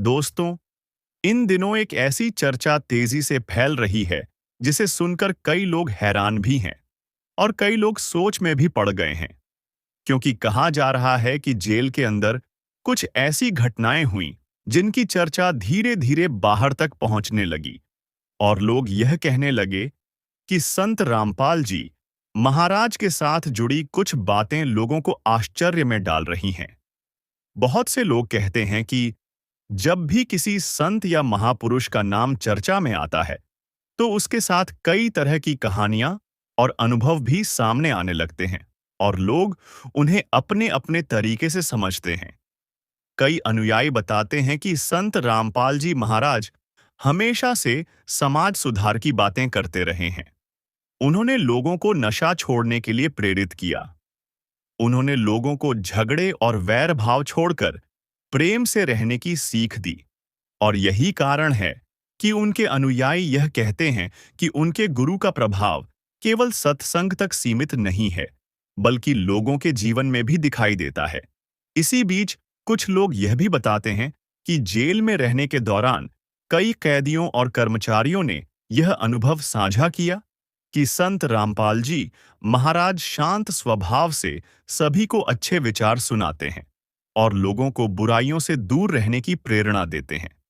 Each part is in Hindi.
दोस्तों, इन दिनों एक ऐसी चर्चा तेजी से फैल रही है जिसे सुनकर कई लोग हैरान भी हैं और कई लोग सोच में भी पड़ गए हैं, क्योंकि कहा जा रहा है कि जेल के अंदर कुछ ऐसी घटनाएं हुई जिनकी चर्चा धीरे धीरे बाहर तक पहुंचने लगी और लोग यह कहने लगे कि संत रामपाल जी महाराज के साथ जुड़ी कुछ बातें लोगों को आश्चर्य में डाल रही हैं। बहुत से लोग कहते हैं कि जब भी किसी संत या महापुरुष का नाम चर्चा में आता है, तो उसके साथ कई तरह की कहानियां और अनुभव भी सामने आने लगते हैं और लोग उन्हें अपने अपने तरीके से समझते हैं। कई अनुयायी बताते हैं कि संत रामपाल जी महाराज हमेशा से समाज सुधार की बातें करते रहे हैं। उन्होंने लोगों को नशा छोड़ने के लिए प्रेरित किया। उन्होंने लोगों को झगड़े और वैर भाव छोड़कर प्रेम से रहने की सीख दी और यही कारण है कि उनके अनुयायी यह कहते हैं कि उनके गुरु का प्रभाव केवल सत्संग तक सीमित नहीं है, बल्कि लोगों के जीवन में भी दिखाई देता है। इसी बीच कुछ लोग यह भी बताते हैं कि जेल में रहने के दौरान कई कैदियों और कर्मचारियों ने यह अनुभव साझा किया कि संत रामपाल जी महाराज शांत स्वभाव से सभी को अच्छे विचार सुनाते हैं और लोगों को बुराइयों से दूर रहने की प्रेरणा देते हैं।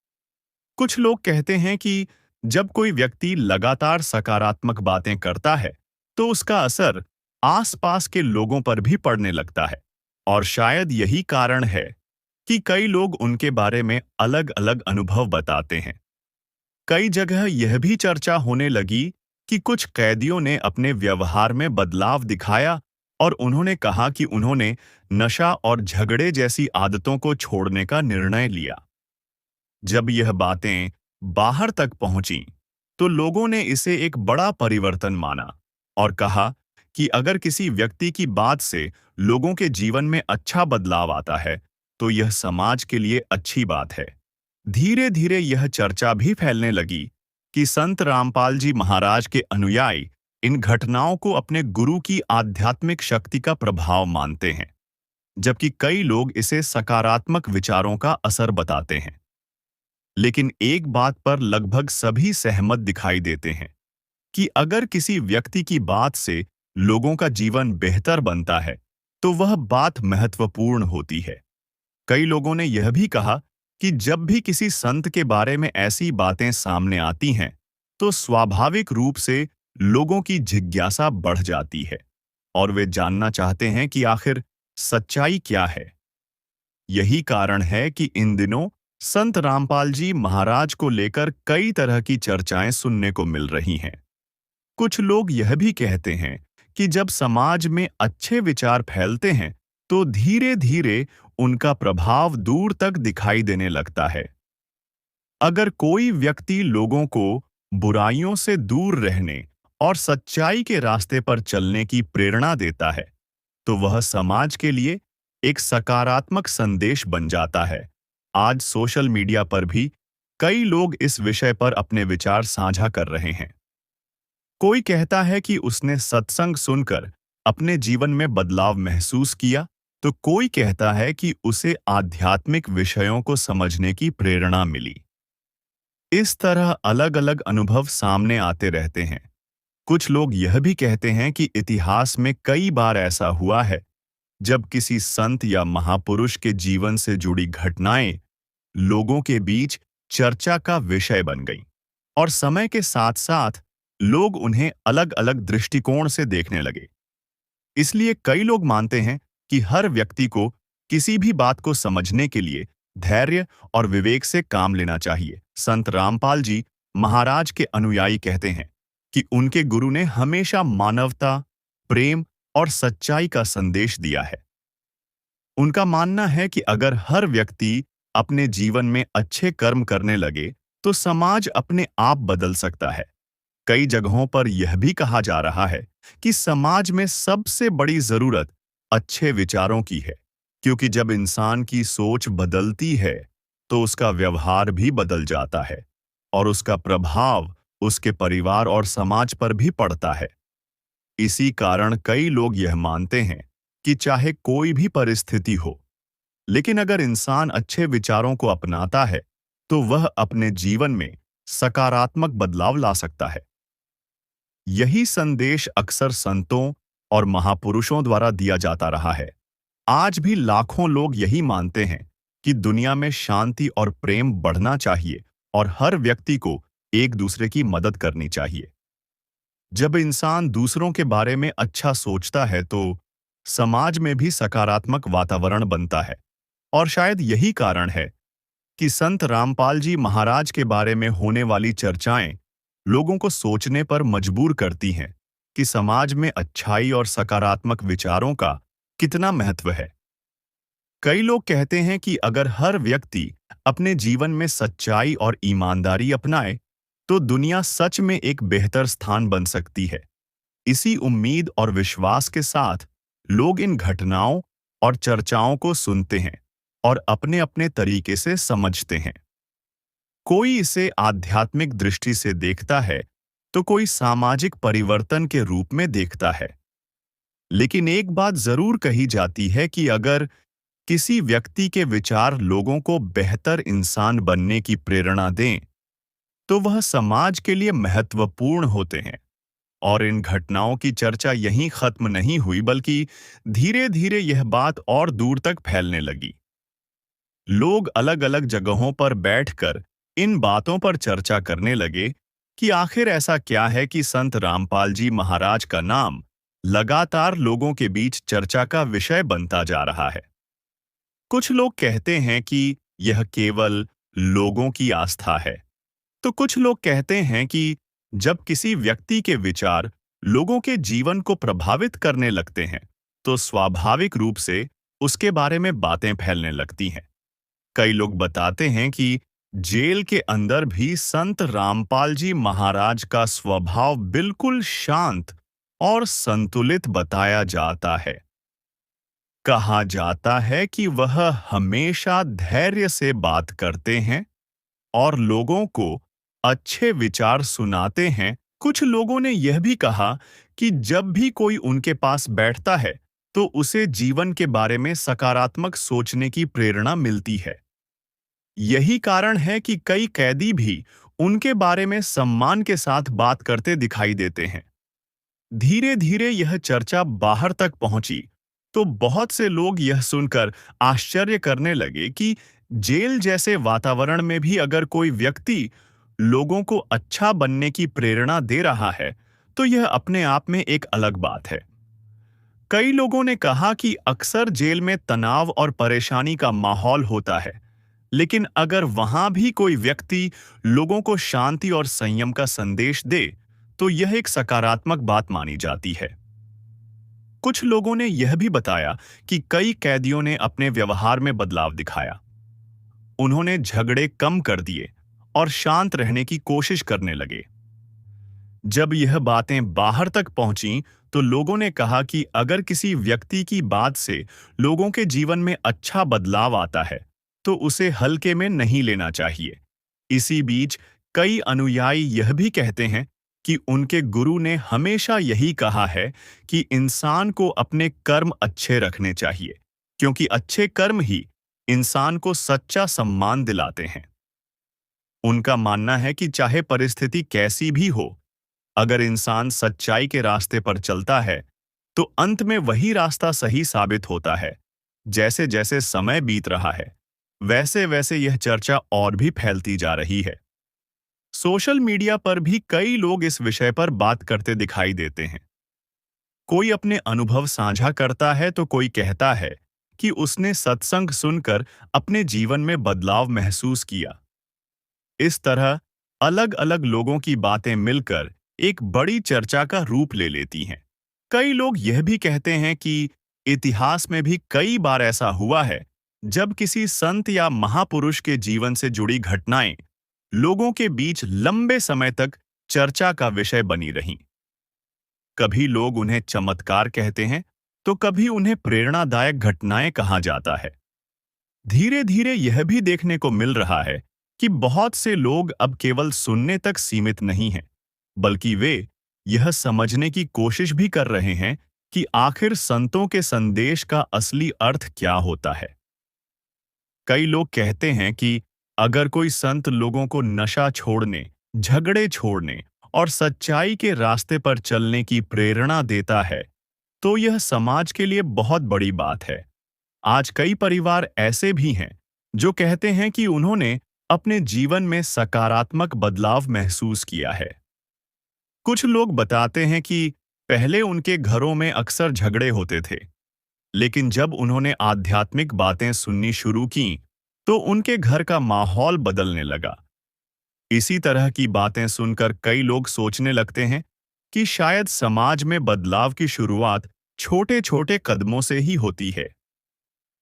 कुछ लोग कहते हैं कि जब कोई व्यक्ति लगातार सकारात्मक बातें करता है, तो उसका असर आसपास के लोगों पर भी पड़ने लगता है और शायद यही कारण है कि कई लोग उनके बारे में अलग-अलग अनुभव बताते हैं। कई जगह यह भी चर्चा होने लगी कि कुछ कैदियों ने अपने व्यवहार में बदलाव दिखाया और उन्होंने कहा कि उन्होंने नशा और झगड़े जैसी आदतों को छोड़ने का निर्णय लिया। जब यह बातें बाहर तक पहुंची, तो लोगों ने इसे एक बड़ा परिवर्तन माना और कहा कि अगर किसी व्यक्ति की बात से लोगों के जीवन में अच्छा बदलाव आता है, तो यह समाज के लिए अच्छी बात है। धीरे धीरे यह चर्चा भी फैलने लगी कि संत रामपाल जी महाराज के अनुयायी इन घटनाओं को अपने गुरु की आध्यात्मिक शक्ति का प्रभाव मानते हैं, जबकि कई लोग इसे सकारात्मक विचारों का असर बताते हैं। लेकिन एक बात पर लगभग सभी सहमत दिखाई देते हैं कि अगर किसी व्यक्ति की बात से लोगों का जीवन बेहतर बनता है, तो वह बात महत्वपूर्ण होती है। कई लोगों ने यह भी कहा कि जब भी किसी संत के बारे में ऐसी बातें सामने आती हैं, तो स्वाभाविक रूप से लोगों की जिज्ञासा बढ़ जाती है और वे जानना चाहते हैं कि आखिर सच्चाई क्या है। यही कारण है कि इन दिनों संत रामपाल जी महाराज को लेकर कई तरह की चर्चाएं सुनने को मिल रही हैं। कुछ लोग यह भी कहते हैं कि जब समाज में अच्छे विचार फैलते हैं, तो धीरे धीरे उनका प्रभाव दूर तक दिखाई देने लगता है। अगर कोई व्यक्ति लोगों को बुराइयों से दूर रहने और सच्चाई के रास्ते पर चलने की प्रेरणा देता है, तो वह समाज के लिए एक सकारात्मक संदेश बन जाता है। आज सोशल मीडिया पर भी कई लोग इस विषय पर अपने विचार साझा कर रहे हैं। कोई कहता है कि उसने सत्संग सुनकर अपने जीवन में बदलाव महसूस किया, तो कोई कहता है कि उसे आध्यात्मिक विषयों को समझने की प्रेरणा मिली। इस तरह अलग-अलग अनुभव सामने आते रहते हैं। कुछ लोग यह भी कहते हैं कि इतिहास में कई बार ऐसा हुआ है, जब किसी संत या महापुरुष के जीवन से जुड़ी घटनाएं लोगों के बीच चर्चा का विषय बन गईं और समय के साथ-साथ लोग उन्हें अलग-अलग दृष्टिकोण से देखने लगे। इसलिए कई लोग मानते हैं कि हर व्यक्ति को किसी भी बात को समझने के लिए धैर्य और विवेक से काम लेना चाहिए। संत रामपाल जी महाराज के अनुयायी कहते हैं कि उनके गुरु ने हमेशा मानवता, प्रेम और सच्चाई का संदेश दिया है। उनका मानना है कि अगर हर व्यक्ति अपने जीवन में अच्छे कर्म करने लगे, तो समाज अपने आप बदल सकता है। कई जगहों पर यह भी कहा जा रहा है कि समाज में सबसे बड़ी जरूरत अच्छे विचारों की है, क्योंकि जब इंसान की सोच बदलती है, तो उसका व्यवहार भी बदल जाता है और उसका प्रभाव उसके परिवार और समाज पर भी पड़ता है। इसी कारण कई लोग यह मानते हैं कि चाहे कोई भी परिस्थिति हो, लेकिन अगर इंसान अच्छे विचारों को अपनाता है, तो वह अपने जीवन में सकारात्मक बदलाव ला सकता है। यही संदेश अक्सर संतों और महापुरुषों द्वारा दिया जाता रहा है। आज भी लाखों लोग यही मानते हैं कि दुनिया में शांति और प्रेम बढ़ना चाहिए और हर व्यक्ति को एक दूसरे की मदद करनी चाहिए। जब इंसान दूसरों के बारे में अच्छा सोचता है तो समाज में भी सकारात्मक वातावरण बनता है। और शायद यही कारण है कि संत रामपाल जी महाराज के बारे में होने वाली चर्चाएं लोगों को सोचने पर मजबूर करती हैं कि समाज में अच्छाई और सकारात्मक विचारों का कितना महत्व है। कई लोग कहते हैं कि अगर हर व्यक्ति अपने जीवन में सच्चाई और ईमानदारी अपनाए तो दुनिया सच में एक बेहतर स्थान बन सकती है। इसी उम्मीद और विश्वास के साथ लोग इन घटनाओं और चर्चाओं को सुनते हैं और अपने अपने तरीके से समझते हैं। कोई इसे आध्यात्मिक दृष्टि से देखता है तो कोई सामाजिक परिवर्तन के रूप में देखता है। लेकिन एक बात जरूर कही जाती है कि अगर किसी व्यक्ति के विचार लोगों को बेहतर इंसान बनने की प्रेरणा दें तो वह समाज के लिए महत्वपूर्ण होते हैं। और इन घटनाओं की चर्चा यहीं खत्म नहीं हुई बल्कि धीरे धीरे यह बात और दूर तक फैलने लगी। लोग अलग अलग जगहों पर बैठकर इन बातों पर चर्चा करने लगे कि आखिर ऐसा क्या है कि संत रामपाल जी महाराज का नाम लगातार लोगों के बीच चर्चा का विषय बनता जा रहा है। कुछ लोग कहते हैं कि यह केवल लोगों की आस्था है, तो कुछ लोग कहते हैं कि जब किसी व्यक्ति के विचार लोगों के जीवन को प्रभावित करने लगते हैं तो स्वाभाविक रूप से उसके बारे में बातें फैलने लगती हैं। कई लोग बताते हैं कि जेल के अंदर भी संत रामपाल जी महाराज का स्वभाव बिल्कुल शांत और संतुलित बताया जाता है। कहा जाता है कि वह हमेशा धैर्य से बात करते हैं और लोगों को अच्छे विचार सुनाते हैं। कुछ लोगों ने यह भी कहा कि जब भी कोई उनके पास बैठता है तो उसे जीवन के बारे में सकारात्मक सोचने की प्रेरणा मिलती है। यही कारण है कि कई कैदी भी उनके बारे में सम्मान के साथ बात करते दिखाई देते हैं। धीरे धीरे यह चर्चा बाहर तक पहुंची तो बहुत से लोग यह सुनकर आश्चर्य करने लगे कि जेल जैसे वातावरण में भी अगर कोई व्यक्ति लोगों को अच्छा बनने की प्रेरणा दे रहा है तो यह अपने आप में एक अलग बात है। कई लोगों ने कहा कि अक्सर जेल में तनाव और परेशानी का माहौल होता है, लेकिन अगर वहां भी कोई व्यक्ति लोगों को शांति और संयम का संदेश दे तो यह एक सकारात्मक बात मानी जाती है। कुछ लोगों ने यह भी बताया कि कई कैदियों ने अपने व्यवहार में बदलाव दिखाया। उन्होंने झगड़े कम कर दिए और शांत रहने की कोशिश करने लगे। जब यह बातें बाहर तक पहुंची तो लोगों ने कहा कि अगर किसी व्यक्ति की बात से लोगों के जीवन में अच्छा बदलाव आता है तो उसे हल्के में नहीं लेना चाहिए। इसी बीच कई अनुयायी यह भी कहते हैं कि उनके गुरु ने हमेशा यही कहा है कि इंसान को अपने कर्म अच्छे रखने चाहिए, क्योंकि अच्छे कर्म ही इंसान को सच्चा सम्मान दिलाते हैं। उनका मानना है कि चाहे परिस्थिति कैसी भी हो, अगर इंसान सच्चाई के रास्ते पर चलता है तो अंत में वही रास्ता सही साबित होता है। जैसे जैसे समय बीत रहा है वैसे वैसे यह चर्चा और भी फैलती जा रही है। सोशल मीडिया पर भी कई लोग इस विषय पर बात करते दिखाई देते हैं। कोई अपने अनुभव साझा करता है तो कोई कहता है कि उसने सत्संग सुनकर अपने जीवन में बदलाव महसूस किया। इस तरह अलग अलग लोगों की बातें मिलकर एक बड़ी चर्चा का रूप ले लेती हैं। कई लोग यह भी कहते हैं कि इतिहास में भी कई बार ऐसा हुआ है जब किसी संत या महापुरुष के जीवन से जुड़ी घटनाएं लोगों के बीच लंबे समय तक चर्चा का विषय बनी रहीं। कभी लोग उन्हें चमत्कार कहते हैं तो कभी उन्हें प्रेरणादायक घटनाएं कहा जाता है। धीरे धीरे यह भी देखने को मिल रहा है कि बहुत से लोग अब केवल सुनने तक सीमित नहीं हैं, बल्कि वे यह समझने की कोशिश भी कर रहे हैं कि आखिर संतों के संदेश का असली अर्थ क्या होता है। कई लोग कहते हैं कि अगर कोई संत लोगों को नशा छोड़ने, झगड़े छोड़ने और सच्चाई के रास्ते पर चलने की प्रेरणा देता है, तो यह समाज के लिए बहुत बड़ी बात है। आज कई परिवार ऐसे भी हैं जो कहते हैं कि उन्होंने अपने जीवन में सकारात्मक बदलाव महसूस किया है। कुछ लोग बताते हैं कि पहले उनके घरों में अक्सर झगड़े होते थे, लेकिन जब उन्होंने आध्यात्मिक बातें सुननी शुरू की, तो उनके घर का माहौल बदलने लगा। इसी तरह की बातें सुनकर कई लोग सोचने लगते हैं कि शायद समाज में बदलाव की शुरुआत छोटे-छोटे कदमों से ही होती है।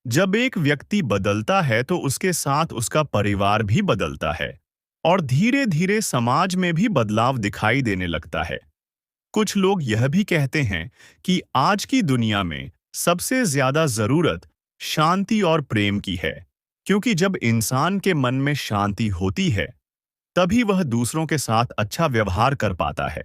जब एक व्यक्ति बदलता है तो उसके साथ उसका परिवार भी बदलता है और धीरे-धीरे समाज में भी बदलाव दिखाई देने लगता है। कुछ लोग यह भी कहते हैं कि आज की दुनिया में सबसे ज्यादा जरूरत शांति और प्रेम की है, क्योंकि जब इंसान के मन में शांति होती है, तभी वह दूसरों के साथ अच्छा व्यवहार कर पाता है।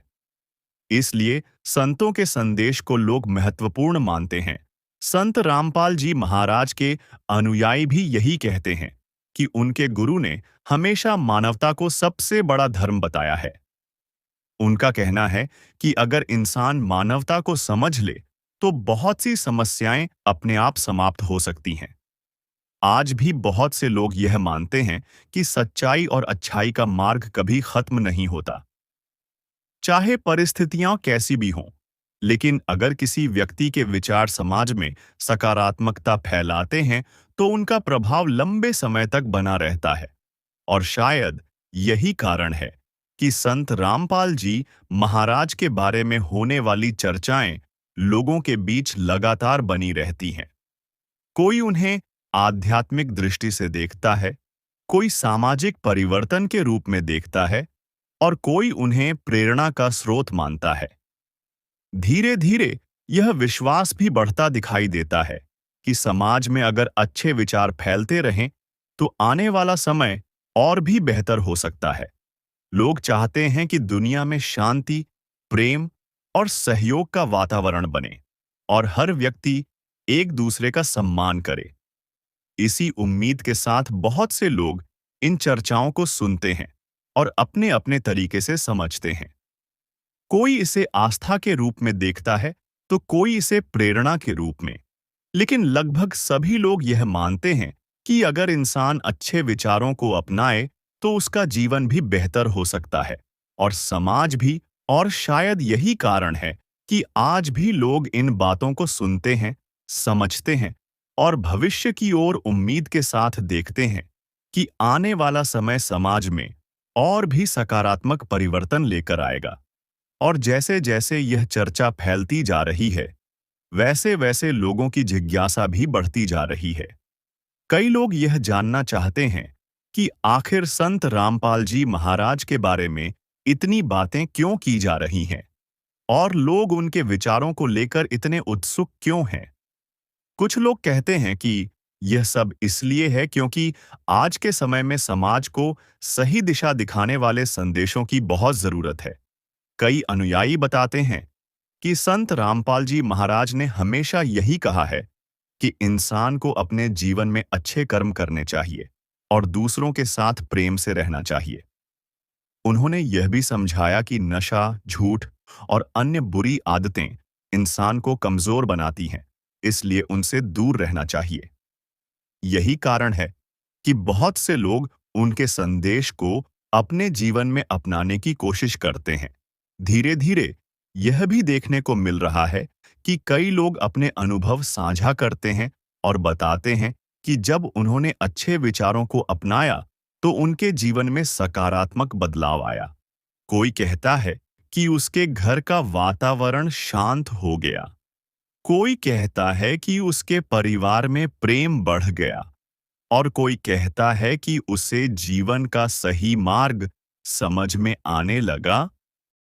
इसलिए संतों के संदेश को लोग महत्वपूर्ण मानते हैं। संत रामपाल जी महाराज के अनुयायी भी यही कहते हैं कि उनके गुरु ने हमेशा मानवता को सबसे बड़ा धर्म बताया है। उनका कहना है कि अगर इंसान मानवता को समझ ले, तो बहुत सी समस्याएं अपने आप समाप्त हो सकती हैं। आज भी बहुत से लोग यह मानते हैं कि सच्चाई और अच्छाई का मार्ग कभी खत्म नहीं होता, चाहे परिस्थितियां कैसी भी हों। लेकिन अगर किसी व्यक्ति के विचार समाज में सकारात्मकता फैलाते हैं, तो उनका प्रभाव लंबे समय तक बना रहता है। और शायद यही कारण है कि संत रामपाल जी महाराज के बारे में होने वाली चर्चाएं लोगों के बीच लगातार बनी रहती हैं। कोई उन्हें आध्यात्मिक दृष्टि से देखता है, कोई सामाजिक परिवर्तन के रूप में देखता है और कोई उन्हें प्रेरणा का स्रोत मानता है। धीरे धीरे यह विश्वास भी बढ़ता दिखाई देता है कि समाज में अगर अच्छे विचार फैलते रहें, तो आने वाला समय और भी बेहतर हो सकता है। लोग चाहते हैं कि दुनिया में शांति, प्रेम और सहयोग का वातावरण बने और हर व्यक्ति एक दूसरे का सम्मान करे। इसी उम्मीद के साथ बहुत से लोग इन चर्चाओं को सुनते हैं और अपने अपने तरीके से समझते हैं। कोई इसे आस्था के रूप में देखता है, तो कोई इसे प्रेरणा के रूप में। लेकिन लगभग सभी लोग यह मानते हैं कि अगर इंसान अच्छे विचारों को अपनाए, तो उसका जीवन भी बेहतर हो सकता है और समाज भी। और शायद यही कारण है कि आज भी लोग इन बातों को सुनते हैं, समझते हैं और भविष्य की ओर उम्मीद के साथ देखते हैं कि आने वाला समय समाज में और भी सकारात्मक परिवर्तन लेकर आएगा। और जैसे जैसे यह चर्चा फैलती जा रही है, वैसे वैसे लोगों की जिज्ञासा भी बढ़ती जा रही है। कई लोग यह जानना चाहते हैं कि आखिर संत रामपाल जी महाराज के बारे में इतनी बातें क्यों की जा रही हैं और लोग उनके विचारों को लेकर इतने उत्सुक क्यों हैं। कुछ लोग कहते हैं कि यह सब इसलिए है क्योंकि आज के समय में समाज को सही दिशा दिखाने वाले संदेशों की बहुत जरूरत है। कई अनुयायी बताते हैं कि संत रामपाल जी महाराज ने हमेशा यही कहा है कि इंसान को अपने जीवन में अच्छे कर्म करने चाहिए और दूसरों के साथ प्रेम से रहना चाहिए। उन्होंने यह भी समझाया कि नशा, झूठ और अन्य बुरी आदतें इंसान को कमजोर बनाती हैं, इसलिए उनसे दूर रहना चाहिए। यही कारण है कि बहुत से लोग उनके संदेश को अपने जीवन में अपनाने की कोशिश करते हैं। धीरे धीरे यह भी देखने को मिल रहा है कि कई लोग अपने अनुभव साझा करते हैं और बताते हैं कि जब उन्होंने अच्छे विचारों को अपनाया, तो उनके जीवन में सकारात्मक बदलाव आया। कोई कहता है कि उसके घर का वातावरण शांत हो गया, कोई कहता है कि उसके परिवार में प्रेम बढ़ गया और कोई कहता है कि उसे जीवन का सही मार्ग समझ में आने लगा।